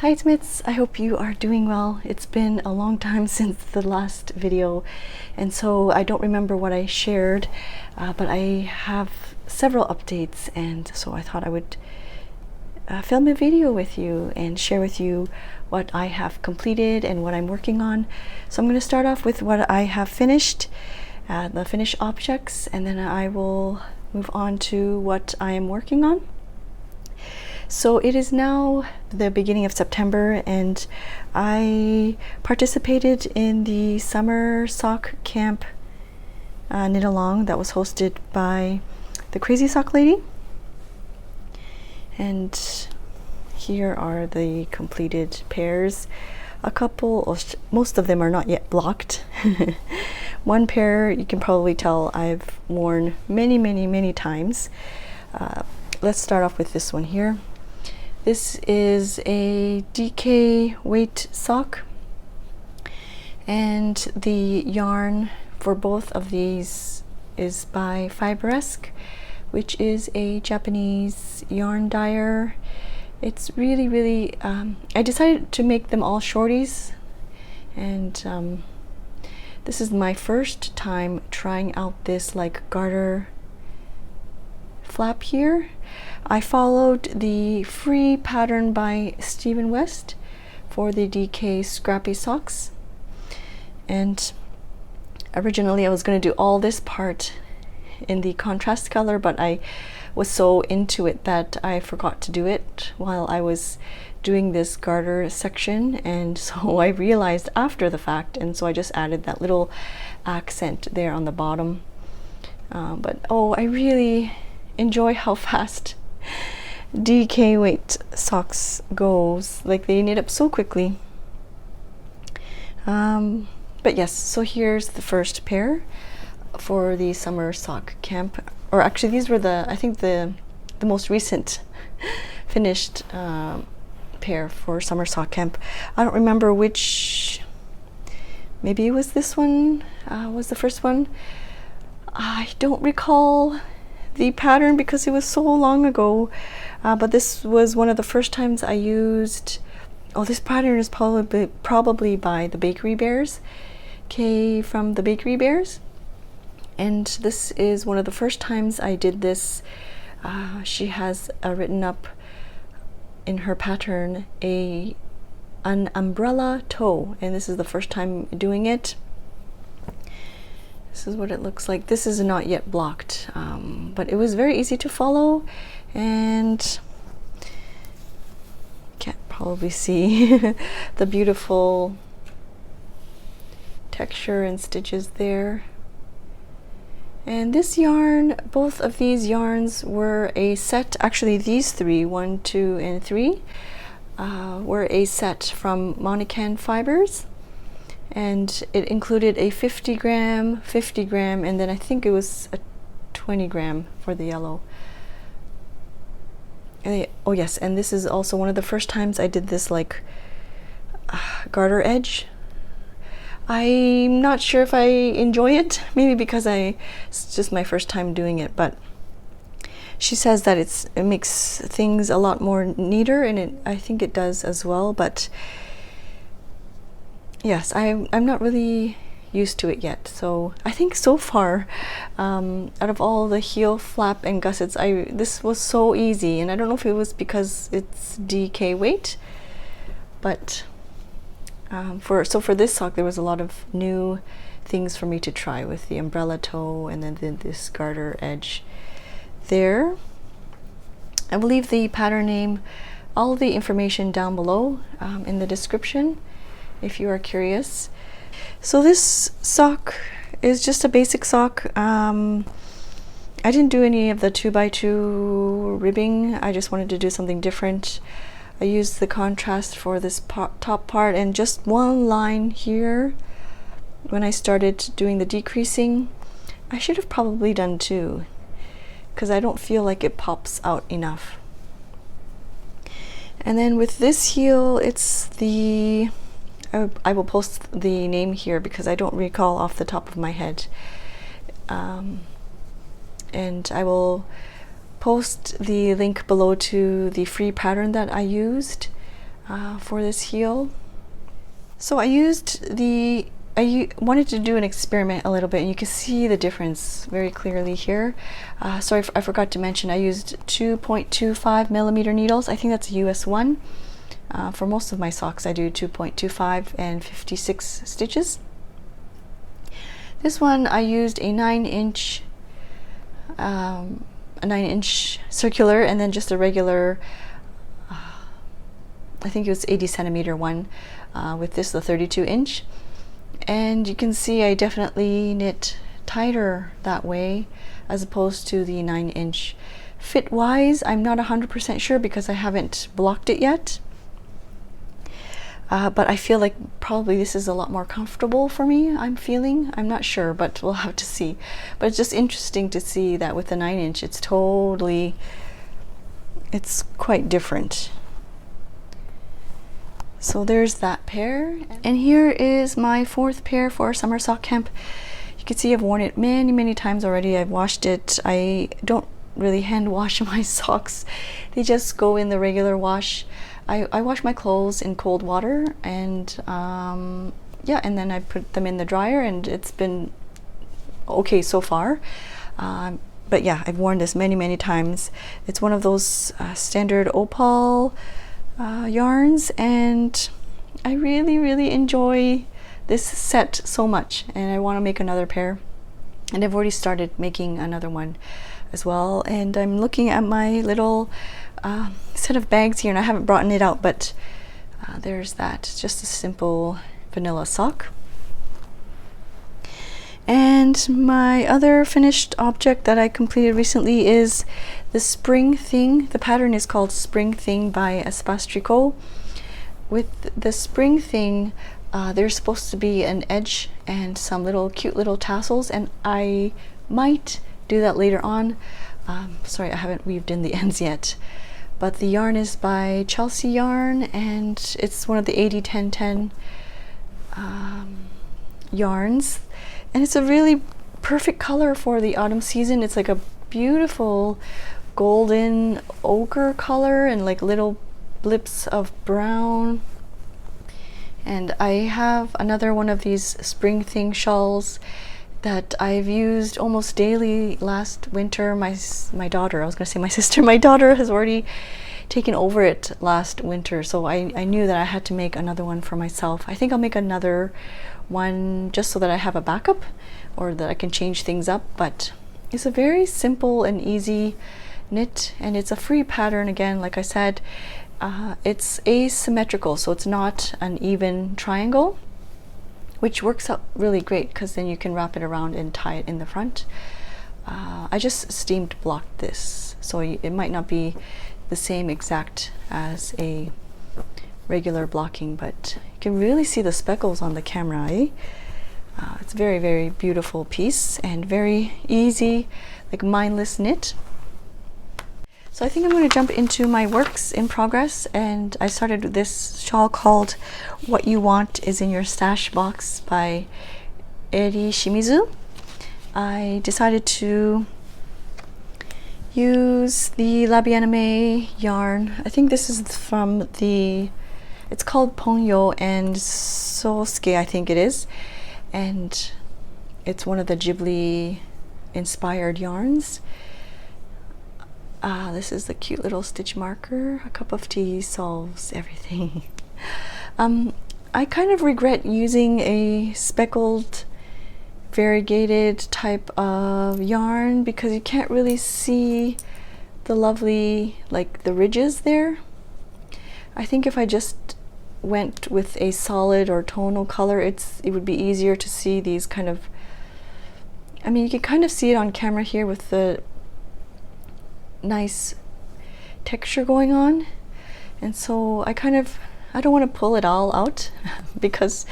Hi Smiths, I hope you are doing well. It's been a long time since the last video, and so I don't remember what I shared, but I have several updates, and so I thought I would film a video with you and share with you what I have completed and what I'm working on. So I'm going to start off with what I have finished, the finished objects, and then I will move on to what I am working on. So it is now the beginning of September, and I participated in the summer sock camp knit along that was hosted by the Crazy Sock Lady. And here are the completed pairs. A couple, or most of them are not yet blocked. One pair you can probably tell I've worn many times. Let's start off with this one here. This is a DK weight sock, and the yarn for both of these is by Fiberesque, which is a Japanese yarn dyer. It's really I decided to make them all shorties, and this is my first time trying out this like garter flap here. I followed the free pattern by Stephen West for the DK Scrappy socks, and originally I was going to do all this part in the contrast color, but I was so into it that I forgot to do it while I was doing this garter section, and so I realized after the fact, and so I just added that little accent there on the bottom. But oh, I really enjoy how fast DK weight socks goes. Like, they knit up so quickly. But yes, so here's the first pair for the summer sock camp, or actually these were I think the most recent finished pair for summer sock camp. I don't remember which, maybe it was this one was the first one. I don't recall the pattern because it was so long ago, but this was one of the first times I used, oh, this pattern is probably by the Bakery Bears, Kay from the Bakery Bears, and this is one of the first times I did this. She has written up in her pattern an umbrella toe, and this is the first time doing it. This is what it looks like. This is not yet blocked, but it was very easy to follow, and can't probably see the beautiful texture and stitches there. And this yarn, both of these yarns were a set. Actually, these three, 1, 2, and 3, were a set from Monacan Fibers. And it included a 50 gram, and then I think it was a 20 gram for the yellow. And oh yes, and this is also one of the first times I did this like garter edge. I'm not sure if I enjoy it, maybe because it's just my first time doing it, but she says that it makes things a lot more neater, and I think it does as well, but yes, I'm not really used to it yet. So I think so far, out of all the heel flap and gussets, this was so easy, and I don't know if it was because it's DK weight, but for this sock there was a lot of new things for me to try with the umbrella toe and then this garter edge there. I will leave the pattern name, all the information down below in the description if you are curious. So this sock is just a basic sock. I didn't do any of the 2x2 ribbing. I just wanted to do something different. I used the contrast for this top part, and just one line here when I started doing the decreasing. I should have probably done 2 because I don't feel like it pops out enough. And then with this heel, it's the I will post the name here because I don't recall off the top of my head, and I will post the link below to the free pattern that I used. for this heel. So I wanted to do an experiment a little bit, and you can see the difference very clearly here. Sorry, I forgot to mention I used 2.25 millimeter needles. I think that's a US one. For most of my socks I do 2.25 and 56 stitches. This one I used a 9-inch circular, and then just a regular, I think it was 80 centimeter one, with this, the 32-inch. And you can see I definitely knit tighter that way as opposed to the 9-inch. Fit wise, I'm not 100% sure because I haven't blocked it yet. But I feel like probably this is a lot more comfortable for me, I'm not sure, but we'll have to see. But it's just interesting to see that with the 9-inch it's quite different. So there's that pair, and here is my 4th pair for summer sock camp. You can see I've worn it many times already. I've washed it. I don't really hand wash my socks, they just go in the regular wash. I wash my clothes in cold water, and yeah, and then I put them in the dryer, and it's been okay so far. But yeah, I've worn this many times. It's one of those standard opal yarns, and I really enjoy this set so much, and I want to make another pair, and I've already started making another one as well. And I'm looking at my little set of bags here, and I haven't brought it out, but there's that. It's just a simple vanilla sock. And my other finished object that I completed recently is the Spring Thing. The pattern is called Spring Thing by Isabell. With the Spring Thing, there's supposed to be an edge and some cute little tassels, and I might do that later on. Sorry, I haven't weaved in the ends yet. But the yarn is by Chelsea Yarn, and it's one of the 80-10-10 yarns. And it's a really perfect color for the autumn season. It's like a beautiful golden ochre color and like little blips of brown. And I have another one of these Spring Thing shawls that I've used almost daily last winter. My daughter, I was going to say my sister, my daughter has already taken over it last winter, so I knew that I had to make another one for myself. I think I'll make another one just so that I have a backup, or that I can change things up. But it's a very simple and easy knit, and it's a free pattern. Again, like I said, it's asymmetrical, so it's not an even triangle, which works out really great because then you can wrap it around and tie it in the front. I just steamed blocked this, so it might not be the same exact as a regular blocking, but you can really see the speckles on the camera, eh? It's a very beautiful piece and very easy, like mindless knit. So I think I'm going to jump into my works in progress, and I started with this shawl called What You Want Is in Your Stash Box by Eri Shimizu. I decided to use the Labianime yarn. I think this is from it's called Pongyo and Sosuke, I think it is, and it's one of the Ghibli inspired yarns. This is the cute little stitch marker. A cup of tea solves everything. I kind of regret using a speckled variegated type of yarn because you can't really see the lovely, like the ridges there. I think if I just went with a solid or tonal color, it would be easier to see these kind of, I mean, you can kind of see it on camera here with the nice texture going on. And so I don't want to pull it all out because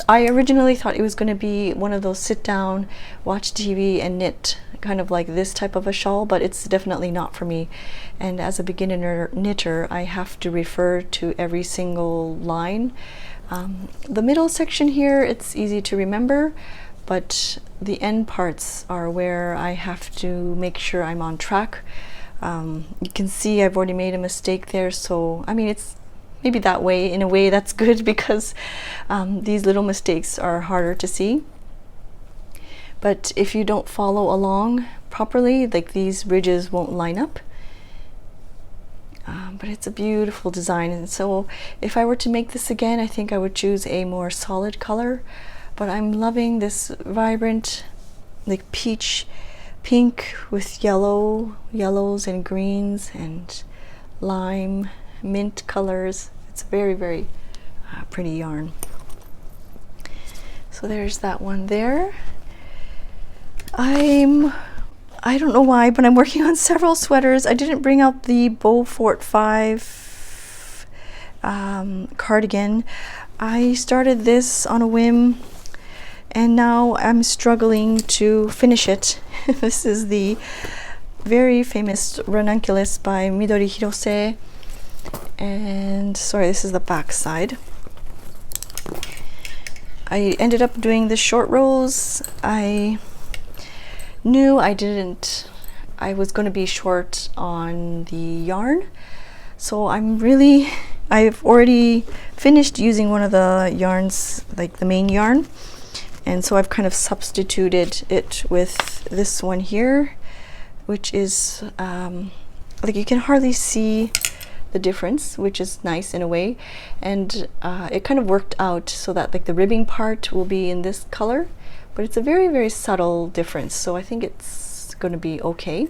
I originally thought it was going to be one of those sit down, watch TV and knit, kind of like this type of a shawl, but it's definitely not for me. And as a beginner knitter, I have to refer to every single line. The middle section here, it's easy to remember, but the end parts are where I have to make sure I'm on track. You can see I've already made a mistake there, so I mean it's maybe that way, in a way that's good, because these little mistakes are harder to see. But if you don't follow along properly, like these ridges won't line up. But it's a beautiful design, and so if I were to make this again, I think I would choose a more solid color. But I'm loving this vibrant, like peach pink with yellows and greens and lime, mint colors. It's very, very pretty yarn. So there's that one there. I don't know why, but I'm working on several sweaters. I didn't bring out the Beaufort 5 cardigan. I started this on a whim, and now I'm struggling to finish it. This is the very famous Ranunculus by Midori Hirose. And sorry, this is the back side. I ended up doing the short rows. I knew I was going to be short on the yarn, so I've already finished using one of the yarns, like the main yarn, and so I've kind of substituted it with this one here, which is like you can hardly see the difference, which is nice in a way. And it kind of worked out so that like the ribbing part will be in this color, but it's a very, very subtle difference, so I think it's going to be okay.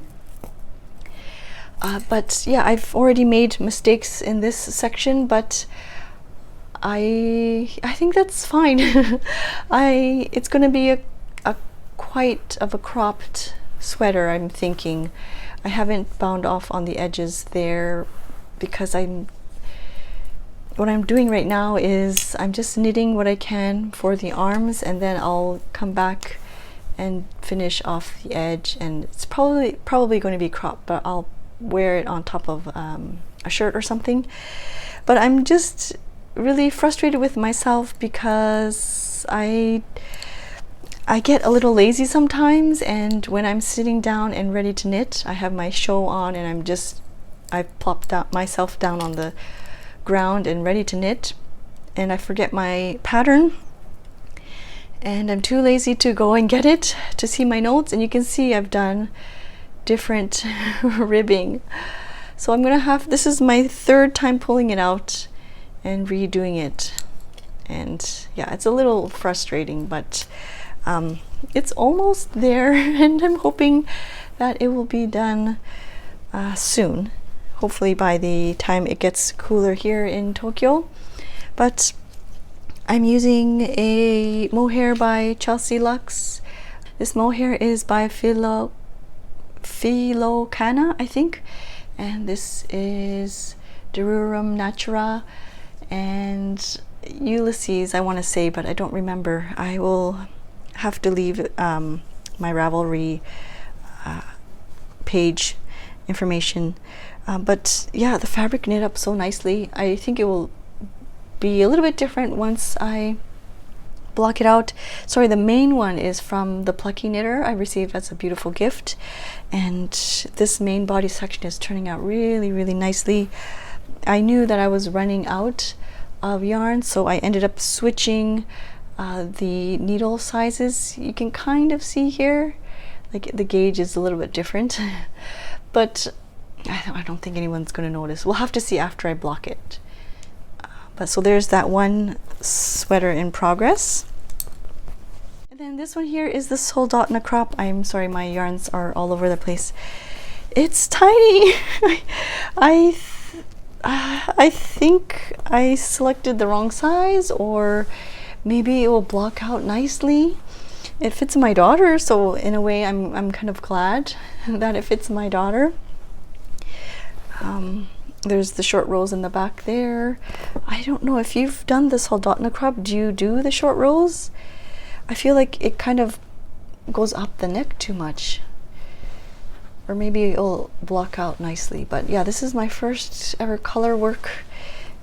But yeah, I've already made mistakes in this section, but I think that's fine. It's going to be a quite of a cropped sweater, I'm thinking. I haven't bound off on the edges there, because what I'm doing right now is I'm just knitting what I can for the arms, and then I'll come back and finish off the edge, and it's probably going to be cropped, but I'll wear it on top of a shirt or something. But I'm just really frustrated with myself because I get a little lazy sometimes, and when I'm sitting down and ready to knit, I have my shawl on and I've plopped myself down on the ground and ready to knit, and I forget my pattern, and I'm too lazy to go and get it to see my notes. And you can see I've done different ribbing, so I'm gonna have, this is my third time pulling it out and redoing it, and yeah, it's a little frustrating, but it's almost there, and I'm hoping that it will be done soon, hopefully by the time it gets cooler here in Tokyo. But I'm using a mohair by Chelsea Luxe. This mohair is by Philocana, I think, and this is Derurum Natura and Ulysses, I want to say, but I don't remember. I will have to leave my Ravelry page information. But yeah, the fabric knit up so nicely. I think it will be a little bit different once I block it out. Sorry, the main one is from the Plucky Knitter I received as a beautiful gift, and this main body section is turning out really, really nicely. I knew that I was running out of yarn, so I ended up switching the needle sizes. You can kind of see here, like the gauge is a little bit different, but I don't think anyone's going to notice. We'll have to see after I block it. But so there's that one sweater in progress. And then this one here is the Soldotna crop. I'm sorry, my yarns are all over the place. It's tiny. I think I selected the wrong size, or maybe it will block out nicely. It fits my daughter, so in a way I'm kind of glad that it fits my daughter. There's the short rows in the back there. I don't know if you've done this Soldotna crop. Do you do the short rows? I feel like it kind of goes up the neck too much, or maybe it'll block out nicely. But yeah, this is my first ever color work.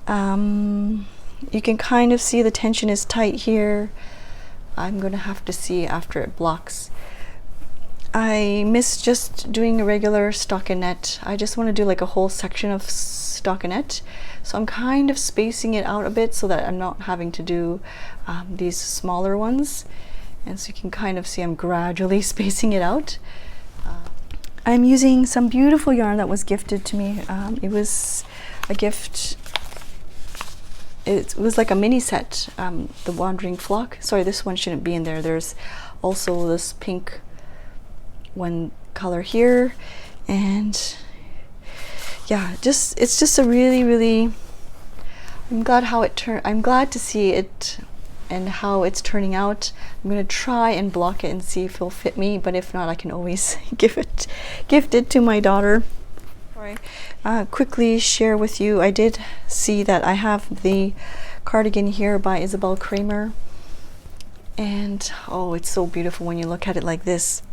You can kind of see the tension is tight here. I'm gonna have to see after it blocks. I miss just doing a regular stockinette. I just want to do like a whole section of stockinette, so I'm kind of spacing it out a bit so that I'm not having to do these smaller ones. And so you can kind of see I'm gradually spacing it out. I'm using some beautiful yarn that was gifted to me. It was a gift. It was like a mini set, the Wandering Flock. Sorry, this one shouldn't be in there. There's also this pink one color here, and yeah, it's just a really, I'm glad to see it and how it's turning out. I'm gonna try and block it and see if it'll fit me, but if not, I can always gift it to my daughter. Quickly share with you, I did see that I have the cardigan here by Isabell Kraemer, and oh, it's so beautiful when you look at it like this.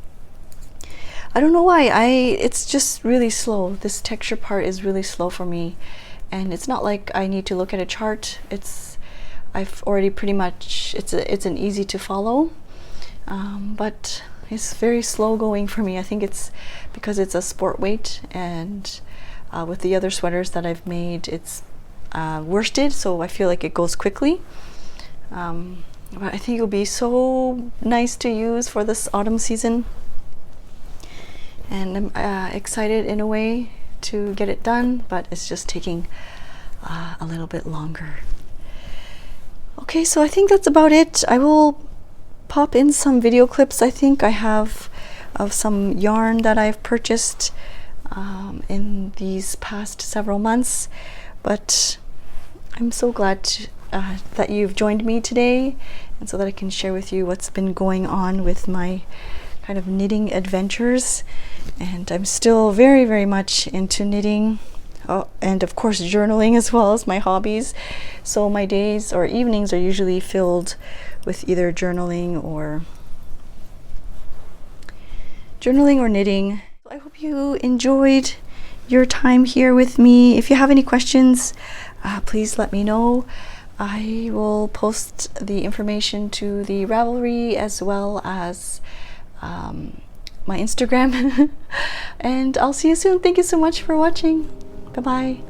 I don't know why, it's just really slow. This texture part is really slow for me, and it's not like I need to look at a chart. I've already pretty much, it's an easy to follow, but it's very slow going for me. I think it's because it's a sport weight, and with the other sweaters that I've made, it's worsted, so I feel like it goes quickly. But I think it'll be so nice to use for this autumn season, and I'm excited in a way to get it done, but it's just taking a little bit longer. Okay, so I think that's about it. I will pop in some video clips I think I have of some yarn that I've purchased in these past several months, but I'm so glad that you've joined me today, and so that I can share with you what's been going on with my kind of knitting adventures. And I'm still very much into knitting, and of course journaling as well as my hobbies. So my days or evenings are usually filled with either journaling or knitting. I hope you enjoyed your time here with me. If you have any questions, please let me know. I will post the information to the Ravelry as well as my Instagram. And I'll see you soon. Thank you so much for watching. Bye bye.